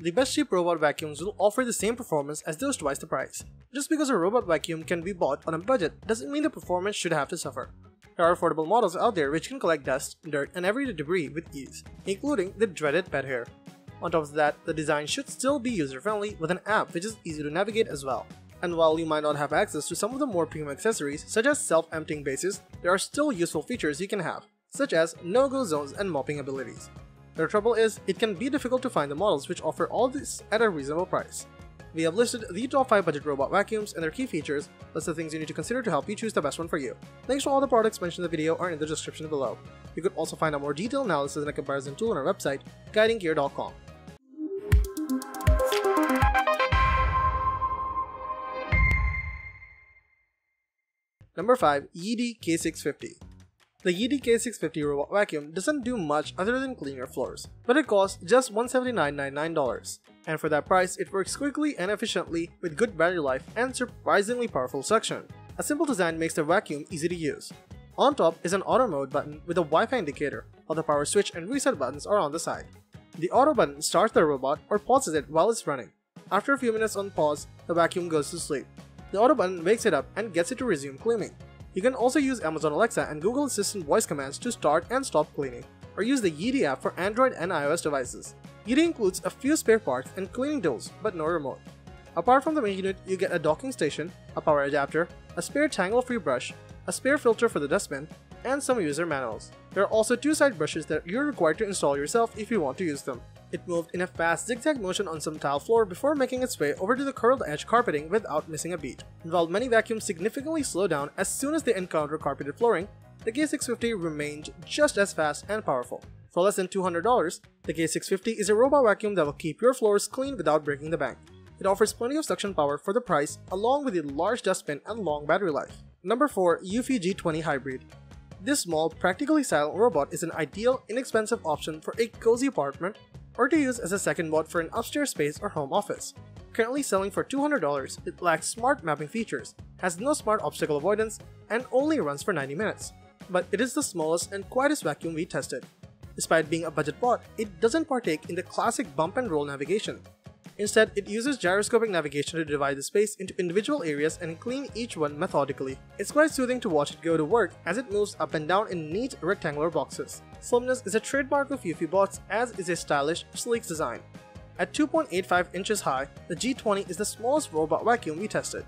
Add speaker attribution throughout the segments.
Speaker 1: The best cheap robot vacuums will offer the same performance as those twice the price. Just because a robot vacuum can be bought on a budget doesn't mean the performance should have to suffer. There are affordable models out there which can collect dust, dirt, and everyday debris with ease, including the dreaded pet hair. On top of that, the design should still be user-friendly with an app which is easy to navigate as well. And while you might not have access to some of the more premium accessories such as self-emptying bases, there are still useful features you can have, such as no-go zones and mopping abilities. The trouble is, it can be difficult to find the models which offer all this at a reasonable price. We have listed the top 5 budget robot vacuums and their key features, plus the things you need to consider to help you choose the best one for you. Links to all the products mentioned in the video are in the description below. You could also find a more detailed analysis and a comparison tool on our website, guidinggear.com. Number 5. Yeedi K650. The Yeedi K650 robot vacuum doesn't do much other than clean your floors, but it costs just $179.99. And for that price, it works quickly and efficiently with good battery life and surprisingly powerful suction. A simple design makes the vacuum easy to use. On top is an auto mode button with a Wi-Fi indicator, while the power switch and reset buttons are on the side. The auto button starts the robot or pauses it while it's running. After a few minutes on pause, the vacuum goes to sleep. The auto button wakes it up and gets it to resume cleaning. You can also use Amazon Alexa and Google Assistant voice commands to start and stop cleaning, or use the Yeedi app for Android and iOS devices. Yeedi includes a few spare parts and cleaning tools, but no remote. Apart from the main unit, you get a docking station, a power adapter, a spare tangle-free brush, a spare filter for the dustbin, and some user manuals. There are also 2 side brushes that you're required to install yourself if you want to use them. It moved in a fast zigzag motion on some tile floor before making its way over to the curled edge carpeting without missing a beat. And while many vacuums significantly slow down as soon as they encounter carpeted flooring, the K650 remained just as fast and powerful. For less than $200, the K650 is a robot vacuum that will keep your floors clean without breaking the bank. It offers plenty of suction power for the price, along with a large dustbin and long battery life. Number 4. EUFY G20 HYBRID. This small, practically silent robot is an ideal, inexpensive option for a cozy apartment or to use as a second bot for an upstairs space or home office. Currently selling for $200, it lacks smart mapping features, has no smart obstacle avoidance, and only runs for 90 minutes. But it is the smallest and quietest vacuum we tested. Despite being a budget bot, it doesn't partake in the classic bump and roll navigation. Instead, it uses gyroscopic navigation to divide the space into individual areas and clean each one methodically. It's quite soothing to watch it go to work as it moves up and down in neat rectangular boxes. Slimness is a trademark of EUFY bots, as is a stylish, sleek design. At 2.85 inches high, the G20 is the smallest robot vacuum we tested.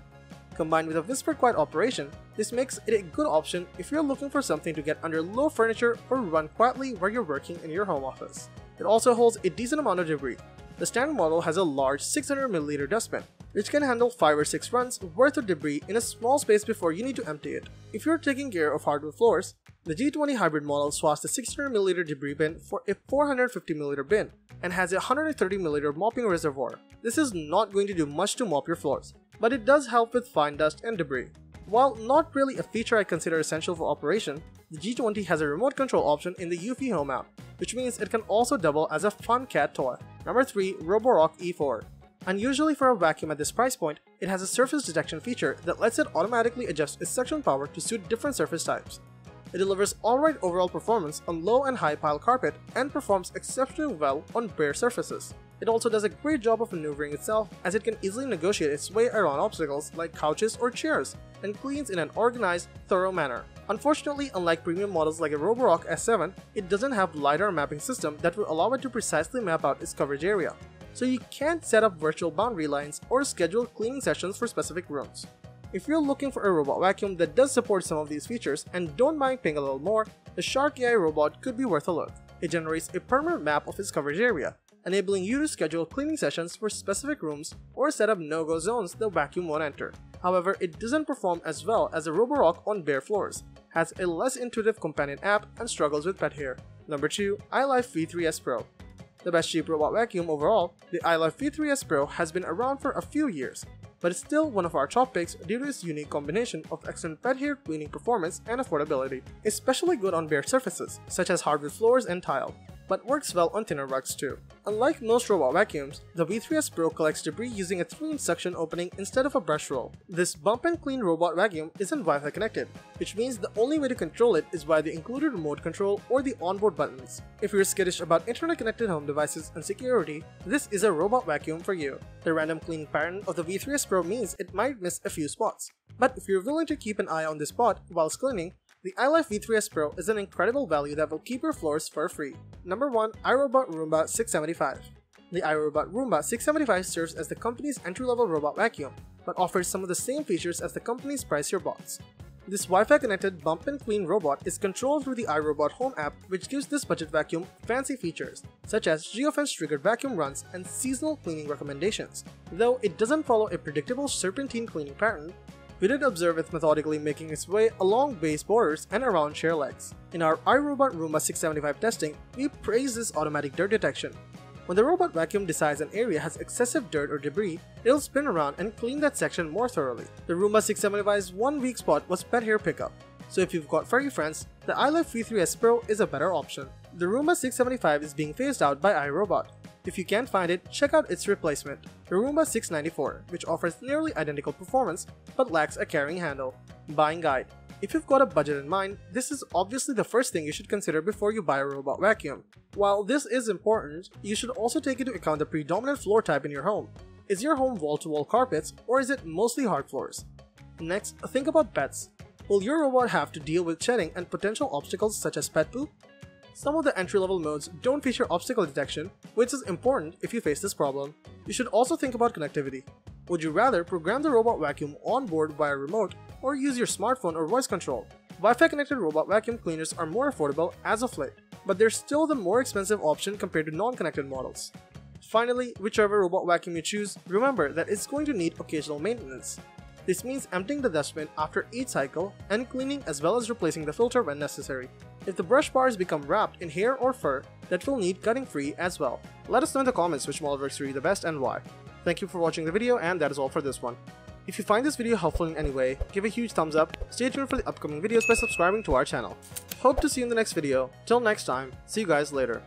Speaker 1: Combined with a whisper quiet operation, this makes it a good option if you're looking for something to get under low furniture or run quietly while you're working in your home office. It also holds a decent amount of debris. The standard model has a large 600ml dustbin, which can handle 5 or 6 runs worth of debris in a small space before you need to empty it. If you're taking care of hardwood floors, the G20 hybrid model swaps the 600ml debris bin for a 450ml bin and has a 130ml mopping reservoir. This is not going to do much to mop your floors, but it does help with fine dust and debris. While not really a feature I consider essential for operation, the G20 has a remote control option in the EUFY Home app, which means it can also double as a fun cat toy. Number 3. Roborock E4. Unusually for a vacuum at this price point, it has a surface detection feature that lets it automatically adjust its suction power to suit different surface types. It delivers alright overall performance on low and high pile carpet and performs exceptionally well on bare surfaces. It also does a great job of maneuvering itself, as it can easily negotiate its way around obstacles like couches or chairs and cleans in an organized, thorough manner. Unfortunately, unlike premium models like a Roborock S7, it doesn't have LiDAR mapping system that will allow it to precisely map out its coverage area, so you can't set up virtual boundary lines or schedule cleaning sessions for specific rooms. If you're looking for a robot vacuum that does support some of these features and don't mind paying a little more, the Shark AI robot could be worth a look. It generates a permanent map of its coverage area, enabling you to schedule cleaning sessions for specific rooms or set up no-go zones the vacuum won't enter. However, it doesn't perform as well as a Roborock on bare floors, has a less intuitive companion app, and struggles with pet hair. Number 2. iLife V3s Pro. The best cheap robot vacuum overall, the iLife V3s Pro has been around for a few years, but it's still one of our top picks due to its unique combination of excellent pet hair cleaning performance and affordability. Especially good on bare surfaces, such as hardwood floors and tile. but works well on thinner rugs too. Unlike most robot vacuums, the V3s Pro collects debris using a 3-inch suction opening instead of a brush roll. This bump and clean robot vacuum isn't Wi-Fi connected, which means the only way to control it is via the included remote control or the onboard buttons. If you're skittish about internet-connected home devices and security, this is a robot vacuum for you. The random cleaning pattern of the V3s Pro means it might miss a few spots, but if you're willing to keep an eye on this spot whilst cleaning, the iLife V3s Pro is an incredible value that will keep your floors for free. Number 1. iRobot Roomba 675. The iRobot Roomba 675 serves as the company's entry-level robot vacuum, but offers some of the same features as the company's pricier bots. This Wi-Fi connected bump and clean robot is controlled through the iRobot Home app, which gives this budget vacuum fancy features such as geofence triggered vacuum runs and seasonal cleaning recommendations. Though it doesn't follow a predictable serpentine cleaning pattern, we did observe it methodically making its way along base borders and around chair legs. In our iRobot Roomba 675 testing, we praise this automatic dirt detection. When the robot vacuum decides an area has excessive dirt or debris, it'll spin around and clean that section more thoroughly. The Roomba 675's one weak spot was pet hair pickup, so if you've got furry friends, the iLife V3s Pro is a better option. The Roomba 675 is being phased out by iRobot. If you can't find it, check out its replacement, the Roomba 694, which offers nearly identical performance but lacks a carrying handle. Buying guide. If you've got a budget in mind, this is obviously the first thing you should consider before you buy a robot vacuum. While this is important, you should also take into account the predominant floor type in your home. Is your home wall-to-wall carpets, or is it mostly hard floors? Next, think about pets. Will your robot have to deal with shedding and potential obstacles such as pet poop? Some of the entry-level modes don't feature obstacle detection, which is important if you face this problem. You should also think about connectivity. Would you rather program the robot vacuum on board via remote or use your smartphone or voice control? Wi-Fi connected robot vacuum cleaners are more affordable as of late, but they're still the more expensive option compared to non-connected models. Finally, whichever robot vacuum you choose, remember that it's going to need occasional maintenance. This means emptying the dustbin after each cycle and cleaning as well as replacing the filter when necessary. If the brush bars become wrapped in hair or fur, that will need cutting free as well. Let us know in the comments which model works for you the best and why. Thank you for watching the video, and that is all for this one. If you find this video helpful in any way, give a huge thumbs up, stay tuned for the upcoming videos by subscribing to our channel. Hope to see you in the next video. Till next time, see you guys later.